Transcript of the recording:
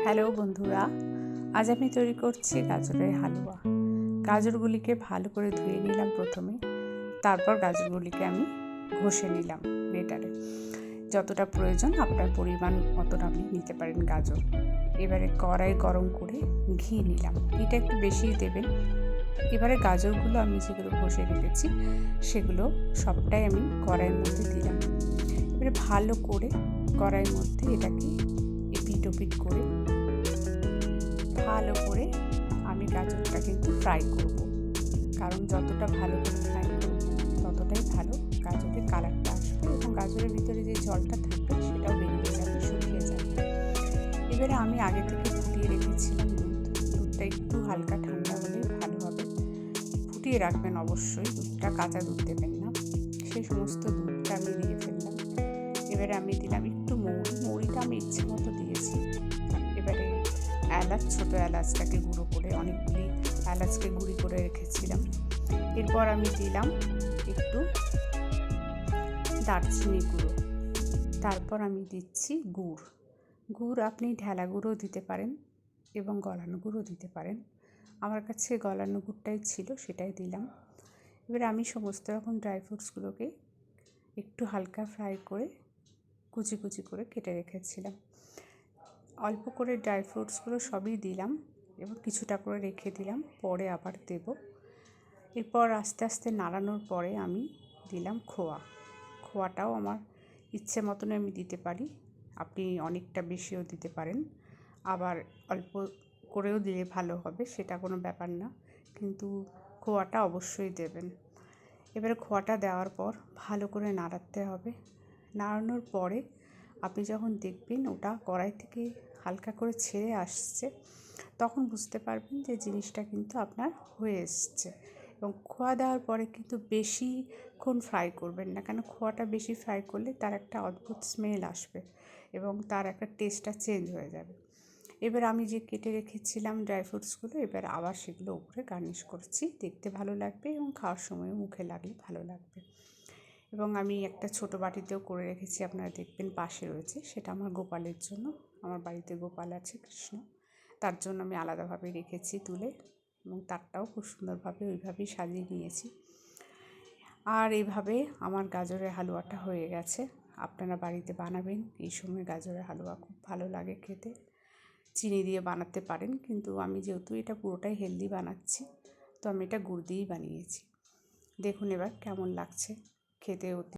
Hello বন্ধুরা, আজ আমি তৈরি করছি গাজরের হালুয়া। গাজরগুলিকে ভালো করে ধুয়ে নিলাম প্রথমে, তারপর গাজরগুলিকে আমি ঘষে নিলাম গ্রেটারে। যতটা প্রয়োজন আপনার পরিমাণ মতন আপনি নিতে পারেন গাজর। এবারে কড়াই গরম করে ঘি নিলাম, ঘিটা একটু বেশিই দেবেন। এবারে গাজরগুলো আমি যেগুলো ঘষে রেখেছি সেগুলো সবটাই আমি কড়াইয়ের মধ্যে দিলাম। এবারে ভালো করে কড়াইয়ের মধ্যে এটাকে এপিট ওপিট করে ভালো করে আমি গাজরটা কিন্তু ফ্রাই করব, কারণ যতটা ভালো করে ফ্রাই করব ততটাই ভালো গাজরের কালারটা আসবে এবং গাজরের ভিতরে যে জলটা থাকবে সেটাও বেরিয়ে যাবে, শুকিয়ে যাবে। এবারে আমি আগে থেকে ফুটিয়ে রেখেছিলাম দুধটা একটু হালকা ঠান্ডা হলে ভালো হবে। ফুটিয়ে রাখবেন অবশ্যই, দুধটা কাঁচা দুধ দেবেন না। সেই সমস্ত দুধটা আমি দিয়ে ফেললাম। এবারে আমি দিলাম একটু মৌরিটা আমি ইচ্ছে মতো দিয়েছি। এবারে এলাচ, ছোটো এলাচটাকে গুঁড়ো করে, অনেকগুলি এলাচকে গুঁড়ি করে রেখেছিলাম। এরপর আমি দিলাম একটু দারচিনি গুঁড়ো। তারপর আমি দিচ্ছি গুড় আপনি ঢেলা গুঁড়ো দিতে পারেন এবং গলানো গুঁড়ো দিতে পারেন। আমার কাছে গলানো গুড়টাই ছিল, সেটাই দিলাম। এবারে আমি সমস্ত রকম ড্রাই ফ্রুটসগুলোকে একটু হালকা ফ্রাই করে কুচি কুচি করে কেটে রেখেছিলাম। অল্প করে ড্রাই ফ্রুটসগুলো সবই দিলাম এবং কিছুটা করে রেখে দিলাম, পরে আবার দেব। এরপর আস্তে আস্তে নাড়ানোর পরে আমি দিলাম খোয়াটাও আমার ইচ্ছে মতন আমি দিতে পারি। আপনি অনেকটা বেশিও দিতে পারেন, আবার অল্প করেও দিলে ভালো হবে, সেটা কোনো ব্যাপার না, কিন্তু খোয়াটা অবশ্যই দেবেন। এবারে খোয়াটা দেওয়ার পর ভালো করে নাড়াতে হবে। নাড়ানোর পরে আপনি যখন দেখবেন ওটা কড়াই থেকে হালকা করে ছেড়ে আসছে, তখন বুঝতে পারবেন যে জিনিসটা কিন্তু আপনার হয়ে এসছে। এবং খোয়া দেওয়ার পরে কিন্তু বেশিক্ষণ ফ্রাই করবেন না, কেন খোয়াটা বেশি ফ্রাই করলে তার একটা অদ্ভুত স্মেল আসবে এবং তার একটা টেস্টটা চেঞ্জ হয়ে যাবে। এবার আমি যে কেটে রেখেছিলাম ড্রাই ফ্রুটসগুলো, এবার আবার সেগুলো উপরে গার্নিশ করছি। দেখতে ভালো লাগবে এবং খাওয়ার সময় মুখে লাগলে ভালো লাগবে। এবং আমি একটা ছোটো বাটিতেও করে রেখেছি, আপনারা দেখবেন পাশে রয়েছে, সেটা আমার গোপালের জন্য। আমার বাড়িতে গোপাল আছে, কৃষ্ণ, তার জন্য আমি আলাদাভাবে রেখেছি তুলে, এবং তারটাও খুব সুন্দরভাবে ওইভাবেই সাজিয়ে নিয়েছি। আর এইভাবে আমার গাজরের হালুয়াটা হয়ে গেছে। আপনারা বাড়িতে বানাবেন, এই সময় গাজরের হালুয়া খুব ভালো লাগে খেতে। চিনি দিয়ে বানাতে পারেন, কিন্তু আমি যেহেতু এটা পুরোটাই হেলদি বানাচ্ছি, তো আমি এটা গুড় দিয়েই বানিয়েছি। দেখুন এবার কেমন লাগছে খেতে।